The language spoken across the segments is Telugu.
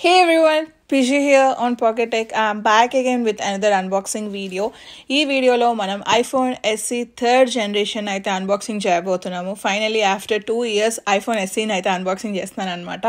Hey everyone, PJ here on Pockettech. I'm back again with another unboxing video. ఈ వీడియోలో మనం iPhone SE థర్డ్ జనరేషన్ అయితే అన్బాక్సింగ్ చేయబోతున్నాము. ఫైనలీ ఆఫ్టర్ 2 years iPhone SEని అయితే అన్బాక్సింగ్ చేస్తున్నాను అనమాట.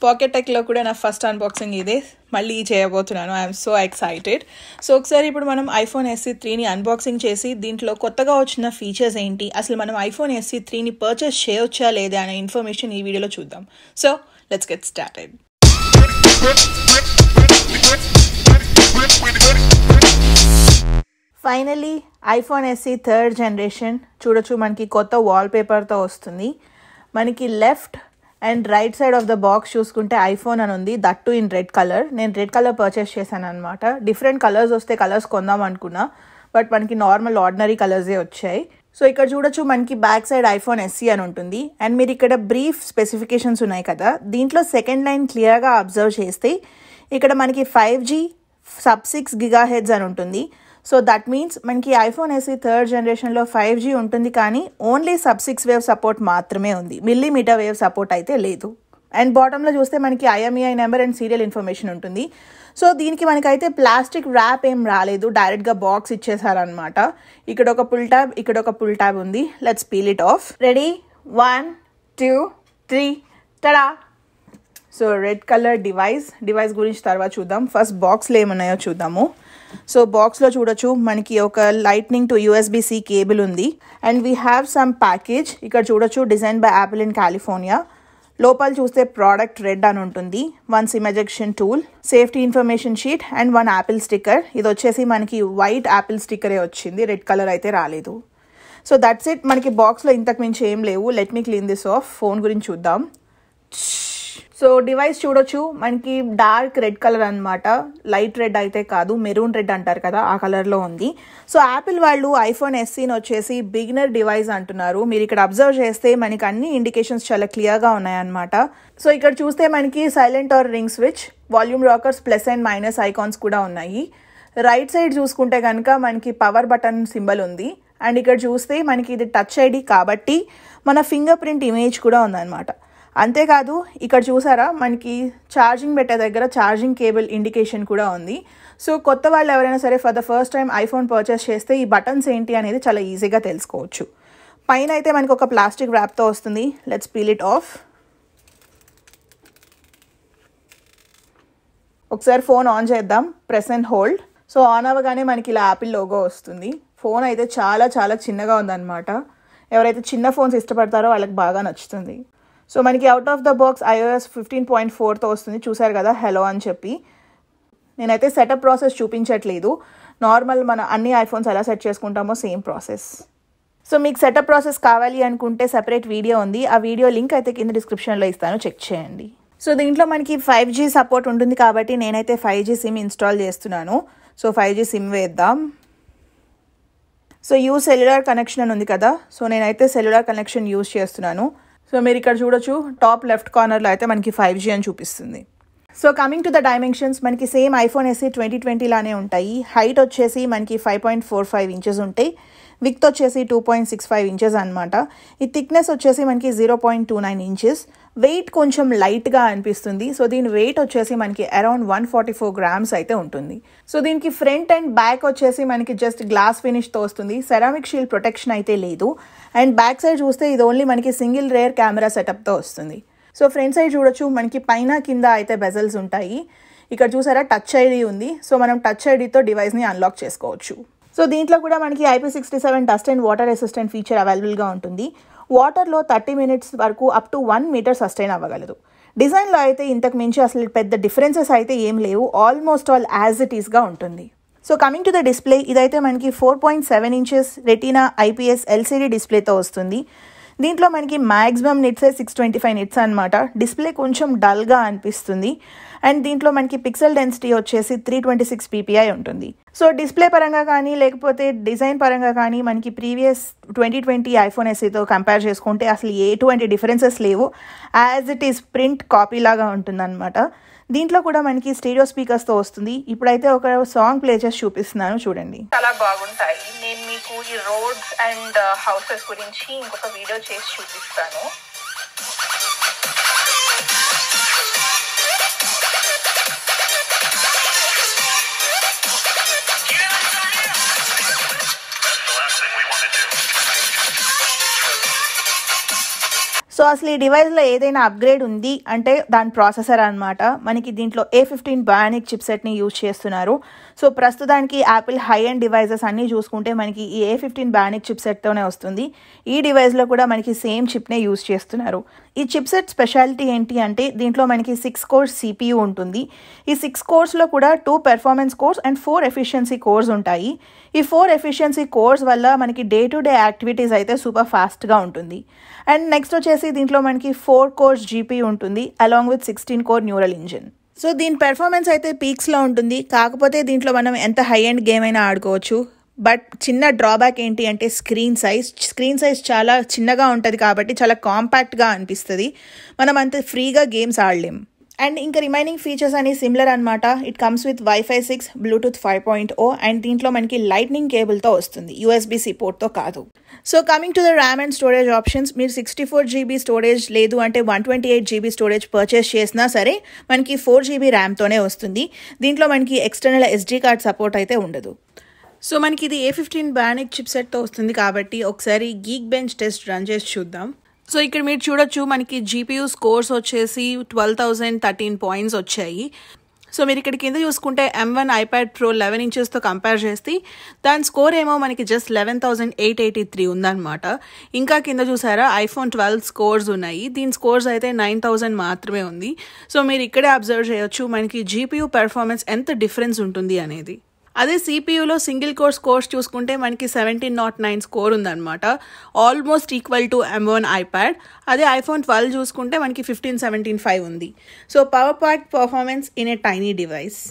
Pockettechలో కూడా నా ఫస్ట్ అన్బాక్సింగ్ ఇదే, మళ్ళీ చేయబోతున్నాను. I'm so excited. సో ఒకసారి ఇప్పుడు మనం iPhone SE 3ని అన్బాక్సింగ్ చేసి దీంట్లో కొత్తగా వచ్చిన ఫీచర్స్ ఏంటి, అసలు మనం iPhone SE 3ని పర్చేస్ చేయొచ్చా లేదా అనే ఇన్ఫర్మేషన్ ఈ వీడియోలో చూద్దాం. So let's get started. Finally iPhone SE third generation చూడొచ్చు. మనకి కొత్త వాల్పేపర్తో వస్తుంది. మనకి left and right side of the box చూసుకుంటే ఐఫోన్ అని ఉంది, that too in red colour. నేను రెడ్ కలర్ పర్చేస్ చేశాను అనమాట. డిఫరెంట్ కలర్స్ వస్తే కలర్స్ కొందాం అనుకున్నా, బట్ మనకి నార్మల్ ఆర్డినరీ కలర్సే వచ్చాయి. సో ఇక్కడ చూడొచ్చు మనకి బ్యాక్ సైడ్ ఐఫోన్ ఎస్ఈ అని ఉంటుంది. అండ్ మీరు ఇక్కడ బ్రీఫ్ స్పెసిఫికేషన్స్ ఉన్నాయి కదా, దీంట్లో సెకండ్ లైన్ క్లియర్గా అబ్జర్వ్ చేస్తే ఇక్కడ మనకి 5G sub-6 GHz అని ఉంటుంది. సో దట్ మీన్స్ మనకి ఐఫోన్ ఎస్ఈ థర్డ్ జనరేషన్లో 5G ఉంటుంది, కానీ ఓన్లీ sub-6 వేవ్ సపోర్ట్ మాత్రమే ఉంది, మిల్లీమీటర్ వేవ్ సపోర్ట్ అయితే లేదు. అండ్ బాటంలో చూస్తే మనకి IMEI number and serial information ఉంటుంది. సో దీనికి మనకైతే ప్లాస్టిక్ ర్యాప్ ఏం రాలేదు, డైరెక్ట్గా బాక్స్ ఇచ్చేసారనమాట. ఇక్కడ ఒక పుల్ ట్యాబ్, ఇక్కడ ఒక పుల్ ట్యాబ్ ఉంది. Let's peel it of. Ready, 1 2 3 ta-da. So red colour device గురించి తర్వాత చూద్దాం. ఫస్ట్ బాక్స్లో ఏమున్నాయో చూద్దాము. సో బాక్స్లో చూడొచ్చు మనకి ఒక లైట్నింగ్ టు USB-C కేబుల్ ఉంది. And we have some package. ఇక్కడ చూడొచ్చు design by Apple in California. లోపల చూస్తే ప్రోడక్ట్ రెడ్ అని ఉంటుంది. 1 SIM ejection tool, safety information sheet and 1 Apple sticker. ఇది వచ్చేసి మనకి వైట్ యాపిల్ స్టిక్కరే వచ్చింది, రెడ్ కలర్ అయితే రాలేదు. So that's it. మనకి బాక్స్లో ఇంతకు మించి ఏం లేవు. Let me clean this of. Phone గురించి చూద్దాం. సో డివైస్ చూడొచ్చు మనకి డార్క్ రెడ్ కలర్ అనమాట, లైట్ రెడ్ అయితే కాదు, మెరూన్ రెడ్ అంటారు కదా, ఆ కలర్లో ఉంది. సో యాపిల్ వాళ్ళు ఐఫోన్ ఎస్ఈని వచ్చేసి బిగినర్ డివైస్ అంటున్నారు. మీరు ఇక్కడ అబ్జర్వ్ చేస్తే మనకి అన్ని ఇండికేషన్స్ చాలా క్లియర్గా ఉన్నాయన్నమాట. సో ఇక్కడ చూస్తే మనకి silent or ring switch, volume rockers, plus and minus icons కూడా ఉన్నాయి. రైట్ సైడ్ చూసుకుంటే కనుక మనకి పవర్ బటన్ సింబల్ ఉంది. అండ్ ఇక్కడ చూస్తే మనకి ఇది టచ్ ఐడి కాబట్టి మన ఫింగర్ ప్రింట్ ఇమేజ్ కూడా ఉందన్నమాట. అంతేకాదు ఇక్కడ చూసారా మనకి ఛార్జింగ్ పెట్టే దగ్గర ఛార్జింగ్ కేబుల్ ఇండికేషన్ కూడా ఉంది. సో కొత్త వాళ్ళు ఎవరైనా సరే for the first time iPhone purchase చేస్తే ఈ బటన్స్ ఏంటి అనేది చాలా ఈజీగా తెలుసుకోవచ్చు. పైన అయితే మనకి ఒక ప్లాస్టిక్ ర్యాప్తో వస్తుంది. Let's peel it of. ఒకసారి ఫోన్ ఆన్ చేద్దాం, press and hold. So on అవ్వగానే మనకి ఇలా యాపిల్ లోగో వస్తుంది. ఫోన్ అయితే చాలా చాలా చిన్నగా ఉందన్నమాట. ఎవరైతే చిన్న ఫోన్స్ ఇష్టపడతారో వాళ్ళకి బాగా నచ్చుతుంది. సో మనకి out of the box iOS 15.4తో వస్తుంది. చూసారు కదా హలో అని చెప్పి. నేనైతే సెటప్ ప్రాసెస్ చూపించట్లేదు, నార్మల్ మన అన్ని ఐఫోన్స్ ఎలా సెట్ చేసుకుంటామో సేమ్ ప్రాసెస్. సో మీకు సెటప్ ప్రాసెస్ కావాలి అనుకుంటే సెపరేట్ వీడియో ఉంది, ఆ వీడియో లింక్ అయితే కింద డిస్క్రిప్షన్లో ఇస్తాను, చెక్ చేయండి. సో దీంట్లో మనకి 5G సపోర్ట్ ఉంటుంది కాబట్టి నేనైతే 5G సిమ్ ఇన్స్టాల్ చేస్తున్నాను. సో 5G సిమ్ వేద్దాం. సో యూజ్ సెల్యులార్ కనెక్షన్ అని ఉంది కదా, సో నేనైతే సెల్యులార్ కనెక్షన్ యూజ్ చేస్తున్నాను. సో మీరు ఇక్కడ చూడొచ్చు టాప్ లెఫ్ట్ కార్నర్లో అయితే మనకి 5G అని చూపిస్తుంది. So coming to the dimensions, మనకి సేమ్ ఐఫోన్ ఎస్ఈ 2020 లానే ఉంటాయి. హైట్ వచ్చేసి మనకి 5.45 ఇంచెస్ ఉంటాయి, విడ్త్ వచ్చేసి 2.65 ఇంచెస్ అనమాట. ఈ థిక్నెస్ వచ్చేసి మనకి 0.29 ఇంచెస్. వెయిట్ కొంచెం లైట్గా అనిపిస్తుంది. సో దీని వెయిట్ వచ్చేసి మనకి అరౌండ్ 144 grams అయితే ఉంటుంది. సో దీనికి ఫ్రంట్ అండ్ బ్యాక్ వచ్చేసి మనకి జస్ట్ గ్లాస్ ఫినిష్తో వస్తుంది, సెరామిక్ షీల్డ్ ప్రొటెక్షన్ అయితే లేదు. అండ్ బ్యాక్ సైడ్ చూస్తే ఇది ఓన్లీ మనకి సింగిల్ రేర్ కెమెరా సెటప్తో వస్తుంది. సో ఫ్రంట్ సైడ్ చూడొచ్చు మనకి పైన కింద అయితే బెజల్స్ ఉంటాయి. ఇక్కడ చూసారా టచ్ ఐడి ఉంది. సో మనం టచ్ ఐడితో డివైస్ని అన్లాక్ చేసుకోవచ్చు. సో దీంట్లో కూడా మనకి IP67 dust and water resistant feature అవైలబుల్గా ఉంటుంది. వాటర్లో 30 minutes వరకు అప్ టు 1 meter సస్టైన్ అవ్వగలదు. డిజైన్లో అయితే ఇంతకు మించి అసలు పెద్ద డిఫరెన్సెస్ అయితే ఏం లేవు, ఆల్మోస్ట్ ఆల్ యాజ్ ఇట్ ఈస్గా ఉంటుంది. So coming to the display, ఇదైతే మనకి 4.7 inches రెటీనా IPS LCD డిస్ప్లేతో వస్తుంది. దీంట్లో మనకి మ్యాక్సిమం నిట్సే 625 nits అనమాట. డిస్ప్లే కొంచెం డల్గా అనిపిస్తుంది. అండ్ దీంట్లో మనకి పిక్సెల్ డెన్సిటీ వచ్చేసి 326 ppi ఉంటుంది. సో డిస్ప్లే పరంగా కానీ లేకపోతే డిజైన్ పరంగా కానీ మనకి ప్రీవియస్ 2020 ఐఫోన్ ఎస్ఈతో కంపేర్ చేసుకుంటే అసలు ఎటువంటి డిఫరెన్సెస్ లేవు, as it is print copy లాగా ఉంటుందన్నమాట. దీంట్లో కూడా మనకి స్టీరియో స్పీకర్స్తో వస్తుంది. ఇప్పుడైతే ఒక సాంగ్ ప్లే చేసి చూపిస్తున్నాను, చూడండి. చాలా బాగుంటాయి. నేను మీకు ఈ రోడ్స్ అండ్ హౌసెస్ గురించి ఇంకొక వీడియో చేసి చూపిస్తాను. సో అసలు ఈ డివైస్లో ఏదైనా అప్గ్రేడ్ ఉంది అంటే దాని ప్రాసెసర్ అనమాట. మనకి దీంట్లో A15 బయానిక్ చిప్సెట్ని యూజ్ చేస్తున్నారు. సో ప్రస్తుతానికి యాపిల్ హై అండ్ డివైజెస్ అన్నీ చూసుకుంటే మనకి ఈ A15 బయానిక్ చిప్సెట్తోనే వస్తుంది. ఈ డివైస్లో కూడా మనకి సేమ్ చిప్నే యూజ్ చేస్తున్నారు. ఈ చిప్సెట్ స్పెషాలిటీ ఏంటి అంటే దీంట్లో మనకి 6 కోర్స్ CPU ఉంటుంది. ఈ 6 కోర్స్లో కూడా 2 performance course and 4 efficiency course ఉంటాయి. ఈ 4 ఎఫిషియన్సీ కోర్స్ వల్ల మనకి డే టు డే యాక్టివిటీస్ అయితే సూపర్ ఫాస్ట్గా ఉంటుంది. అండ్ నెక్స్ట్ వచ్చేసి దీంట్లో మనకి 4 కోర్స్ GPU ఉంటుంది along with 16 core neural engine. So దీని పెర్ఫార్మెన్స్ అయితే పీక్స్లో ఉంటుంది. కాకపోతే దీంట్లో మనం ఎంత హై ఎండ్ గేమ్ అయినా ఆడుకోవచ్చు. బట్ చిన్న డ్రాబ్యాక్ ఏంటి అంటే స్క్రీన్ సైజ్ చాలా చిన్నగా ఉంటుంది కాబట్టి చాలా కాంపాక్ట్గా అనిపిస్తుంది. మనం అంత ఫ్రీగా గేమ్స్ ఆడలేం. అండ్ ఇంకా రిమైనింగ్ ఫీచర్స్ అని సిమిలర్ అనమాట. It comes with Wi-Fi 6, Bluetooth 5.0 and దీంట్లో మనకి లైట్నింగ్ కేబుల్తో వస్తుంది, USB-C పోర్ట్తో కాదు. So coming to the RAM and storage options, మీరు 64 GB స్టోరేజ్ లేదు అంటే 128 GB స్టోరేజ్ పర్చేస్ చేసినా సరే మనకి 4 GB ర్యామ్తోనే వస్తుంది. దీంట్లో మనకి ఎక్స్టర్నల్ SD కార్డ్ సపోర్ట్ అయితే ఉండదు. సో మనకి ఇది A15 బయానిక్ చిప్సెట్తో వస్తుంది కాబట్టి ఒకసారి గీక్ బెంచ్ టెస్ట్ రన్ చేసి చూద్దాం. సో ఇక్కడ మీరు చూడొచ్చు మనకి GPU స్కోర్స్ వచ్చేసి 12,013 పాయింట్స్ వచ్చాయి. సో మీరు ఇక్కడ కింద చూసుకుంటే M1 iPad Pro 11 ఇంచెస్తో కంపేర్ చేస్తే దాని స్కోర్ ఏమో మనకి జస్ట్ 11,883 ఉందన్నమాట. ఇంకా కింద చూసారా iPhone 12 స్కోర్స్ ఉన్నాయి. దీని స్కోర్స్ అయితే 9,000 మాత్రమే ఉంది. సో మీరు ఇక్కడే అబ్జర్వ్ చేయొచ్చు మనకి GPU పెర్ఫార్మెన్స్ ఎంత డిఫరెన్స్ ఉంటుంది అనేది. అదే CPUలో సింగిల్ కోర్ స్కోర్స్ చూసుకుంటే మనకి 1709 స్కోర్ ఉందన్నమాట, almost equal to M1 iPad. అదే iPhone 12 చూసుకుంటే మనకి 1517.5 ఉంది. So power pack performance in a tiny device.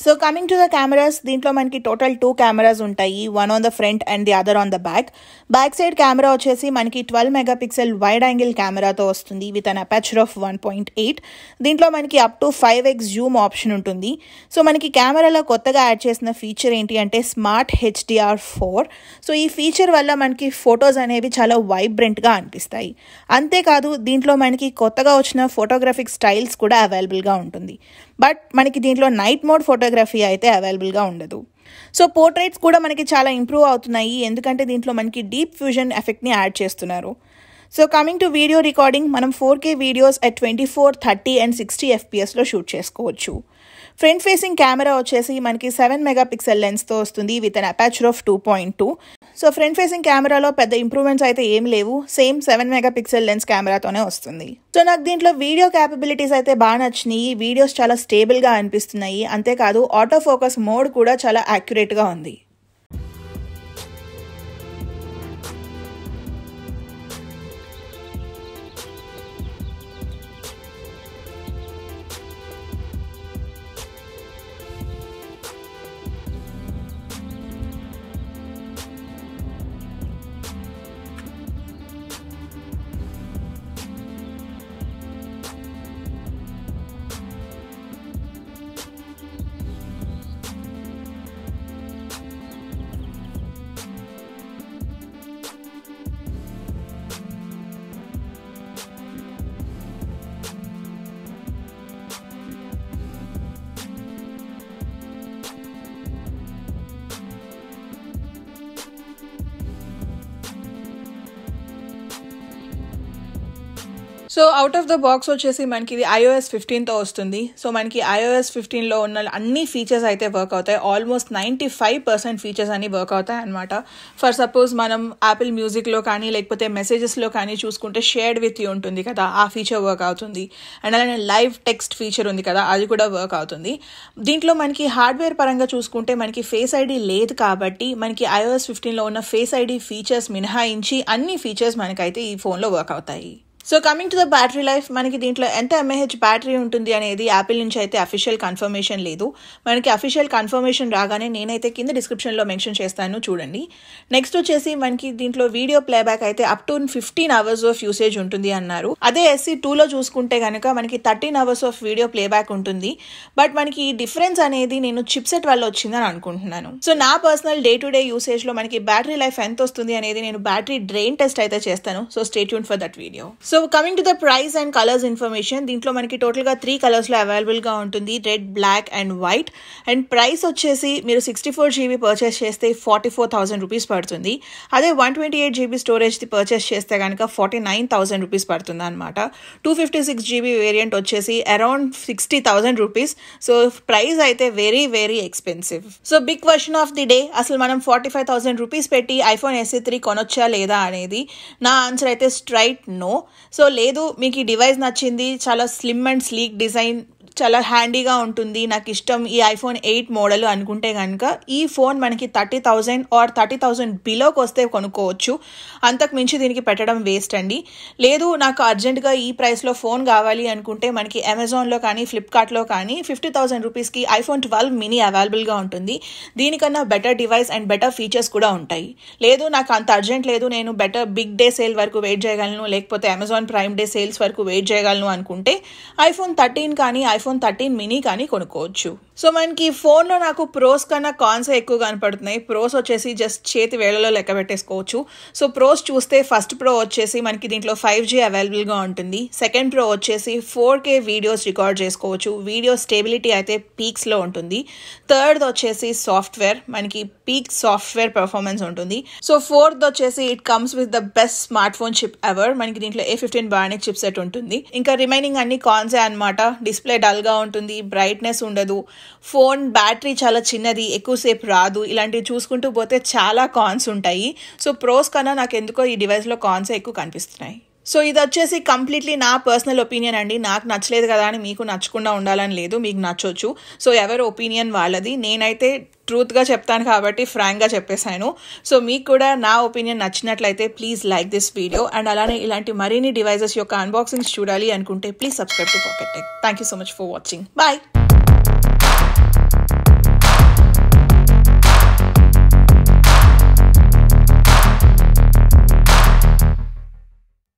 So coming to the cameras, దీంట్లో మనకి టోటల్ 2 కెమెరాస్ ఉంటాయి, one on the front and the other on the back. Back side camera వచ్చేసి మనకి 12 మెగాపిక్సెల్ వైడ్ యాంగిల్ కెమెరాతో వస్తుంది విత్ అన్ అపర్చర్ ఆఫ్ 1.8. దీంట్లో మనకి up to 5x Zoom option ఉంటుంది. సో మనకి కెమెరాలో కొత్తగా యాడ్ చేసిన ఫీచర్ ఏంటి అంటే స్మార్ట్ HDR4. సో ఈ ఫీచర్ వల్ల మనకి ఫొటోస్ అనేవి చాలా వైబ్రెంట్గా అనిపిస్తాయి. అంతేకాదు దీంట్లో మనకి కొత్తగా వచ్చిన ఫోటోగ్రఫిక్ స్టైల్స్ కూడా అవైలబుల్గా ఉంటుంది. బట్ మనకి దీంట్లో నైట్ మోడ్ ఫోటోగ్రఫీ అయితే అవైలబుల్గా ఉండదు. సో పోర్ట్రేట్స్ కూడా మనకి చాలా ఇంప్రూవ్ అవుతున్నాయి, ఎందుకంటే దీంట్లో మనకి డీప్ ఫ్యూజన్ ఎఫెక్ట్ని యాడ్ చేస్తున్నారు. So coming to video recording, మనం 4K వీడియోస్ at 24, 30 అండ్ 60 FPSలో షూట్ చేసుకోవచ్చు. ఫ్రంట్ ఫేసింగ్ కెమెరా వచ్చేసి మనకి 7 మెగాపిక్సెల్ లెన్స్తో వస్తుంది with an aperture of 2.2. So front facing కెమెరాలో పెద్ద ఇంప్రూవ్మెంట్స్ అయితే ఏం లేవు, సేమ్ 7 మెగాపిక్సెల్ లెన్స్ కెమెరాతోనే వస్తుంది. సో నాకు దీంట్లో వీడియో క్యాపబిలిటీస్ అయితే బాగా నచ్చినాయి. వీడియోస్ చాలా స్టేబుల్గా అనిపిస్తున్నాయి. అంతేకాదు ఆటో ఫోకస్ మోడ్ కూడా చాలా యాక్యురేట్గా ఉంది. So out of the box వచ్చేసి మనకి ఇది iOS 15తో వస్తుంది. సో మనకి iOS 15లో ఉన్న అన్ని ఫీచర్స్ అయితే వర్క్ అవుతాయి. ఆల్మోస్ట్ 95% ఫీచర్స్ అన్ని వర్క్ అవుతాయి అనమాట. ఫర్ సపోజ్ మనం యాపిల్ మ్యూజిక్లో కానీ లేకపోతే మెసేజెస్లో కానీ చూసుకుంటే షేర్డ్ విత్ యూ ఉంటుంది కదా, ఆ ఫీచర్ వర్క్ అవుతుంది. అండ్ అలానే లైవ్ టెక్స్ట్ ఫీచర్ ఉంది కదా, అది కూడా వర్క్ అవుతుంది. దీంట్లో మనకి హార్డ్వేర్ పరంగా చూసుకుంటే మనకి ఫేస్ ఐడి లేదు కాబట్టి మనకి iOS 15లో ఉన్న ఫేస్ ఐడి ఫీచర్స్ మినహాయించి అన్ని ఫీచర్స్ మనకైతే ఈ ఫోన్లో వర్క్ అవుతాయి. So coming to the battery life, మనకి దీంట్లో ఎంత mAh బ్యాటరీ ఉంటుంది అనేది యాపిల్ నుంచి అయితే అఫీషియల్ కన్ఫర్మేషన్ లేదు. మనకి అఫీషియల్ కన్ఫర్మేషన్ రాగానే నేనైతే కింద డిస్క్రిప్షన్లో మెన్షన్ చేస్తాను, చూడండి. నెక్స్ట్ వచ్చేసి మనకి దీంట్లో వీడియో ప్లేబ్యాక్ అయితే up to 15 hours of usage ఉంటుంది అన్నారు. అదే SE2లో చూసుకుంటే కనుక మనకి 13 hours ఆఫ్ వీడియో ప్లేబ్యాక్ ఉంటుంది. బట్ మనకి ఈ డిఫరెన్స్ అనేది నేను చిప్సెట్ వల్ల వచ్చిందని అనుకుంటున్నాను. సో నా పర్సనల్ డే టు డే యూసేజ్లో మనకి బ్యాటరీ లైఫ్ ఎంత వస్తుంది అనేది నేను బ్యాటరీ డ్రెయిన్ టెస్ట్ అయితే చేస్తాను. So stay tuned for that video. So coming to the price and colours information, దీంట్లో మనకి టోటల్గా 3 కలర్స్లో అవైలబుల్గా ఉంటుంది, red, black and white. And price వచ్చేసి మీరు 64 GB పర్చేస్ చేస్తే 44,000 రూపీస్ పడుతుంది. అదే 128 GB స్టోరేజ్ది పర్చేస్ చేస్తే కనుక 49,000 రూపీస్ పడుతుంది అనమాట. 256 GB వేరియంట్ వచ్చేసి అరౌండ్ 60,000 రూపీస్. సో ప్రైస్ అయితే very very expensive. So big question of the day, అసలు మనం 45,000 రూపీస్ పెట్టి iPhone SE3 కొనొచ్చా లేదా అనేది. నా ఆన్సర్ అయితే స్ట్రైట్ నో. సో లేదు, మీకు ఈ డివైస్ నచ్చింది, చాలా స్లిమ్ అండ్ స్లీక్ డిజైన్, చాలా హ్యాండీగా ఉంటుంది, నాకు ఇష్టం ఈ iPhone 8 మోడల్ అనుకుంటే కనుక ఈ ఫోన్ మనకి 30,000 ఆర్ 30,000 బిలోకి వస్తే కొనుక్కోవచ్చు. అంతకు మించి దీనికి పెట్టడం వేస్ట్ అండి. లేదు, నాకు అర్జెంటుగా ఈ ప్రైస్లో ఫోన్ కావాలి అనుకుంటే మనకి అమెజాన్లో కానీ ఫ్లిప్కార్ట్లో కానీ 50,000 రూపీస్కి iPhone 12 మినీ అవైలబుల్గా ఉంటుంది. దీనికన్నా better device and better features కూడా ఉంటాయి. లేదు, నాకు అంత అర్జెంట్ లేదు, నేను బెటర్ బిగ్ డే సేల్ వరకు వెయిట్ చేయగలను, లేకపోతే అమెజాన్ ప్రైమ్ డే సేల్స్ వరకు వెయిట్ చేయగలను అనుకుంటే iPhone 13 కానీ iPhone 13 మినీ కానీ కొనుక్కోవచ్చు. సో మనకి ఫోన్లో నాకు ప్రోస్ కన్నా కాన్స్ ఎక్కువ కనపడుతున్నాయి. ప్రోస్ వచ్చేసి జస్ట్ చేతి వేళలో లెక్క పెట్టేసుకోవచ్చు. సో ప్రోస్ చూస్తే ఫస్ట్ ప్రో వచ్చేసి మనకి దీంట్లో 5G అవైలబుల్గా ఉంటుంది. సెకండ్ ప్రో వచ్చేసి 4K వీడియోస్ రికార్డ్ చేసుకోవచ్చు, వీడియో స్టేబిలిటీ అయితే పీక్స్లో ఉంటుంది. థర్డ్ వచ్చేసి సాఫ్ట్వేర్, మనకి పీక్ సాఫ్ట్వేర్ పర్ఫార్మెన్స్ ఉంటుంది. సో ఫోర్త్ వచ్చేసి it comes with the best smart phone chip ever, మనకి దీంట్లో A15 Bionic చిప్ సెట్ ఉంటుంది. ఇంకా రిమైనింగ్ అన్ని కాన్సే అనమాట. డిస్ప్లే డల్గా ఉంటుంది, బ్రైట్నెస్ ఉండదు, ఫోన్ బ్యాటరీ చాలా చిన్నది, ఎక్కువసేపు రాదు, ఇలాంటివి చూసుకుంటూ పోతే చాలా కాన్స్ ఉంటాయి. సో ప్రోస్ కన్నా నాకు ఎందుకో ఈ డివైస్లో కాన్స్ ఎక్కువ కనిపిస్తున్నాయి. సో ఇది వచ్చేసి కంప్లీట్లీ నా పర్సనల్ ఒపీనియన్ అండి. నాకు నచ్చలేదు కదా అని మీకు నచ్చకుండా ఉండాలని లేదు, మీకు నచ్చొచ్చు. సో ఎవరి ఒపీనియన్ వాళ్ళది. నేనైతే ట్రూత్గా చెప్తాను కాబట్టి ఫ్రాంక్గా చెప్పేశాను. సో మీకు కూడా నా ఒపీనియన్ నచ్చినట్లయితే please like this video. And అలానే ఇలాంటి మరిన్ని డివైజెస్ యొక్క అన్బాక్సింగ్స్ చూడాలి అనుకుంటే please subscribe to Pockettech. Thank you so much for watching. Bye.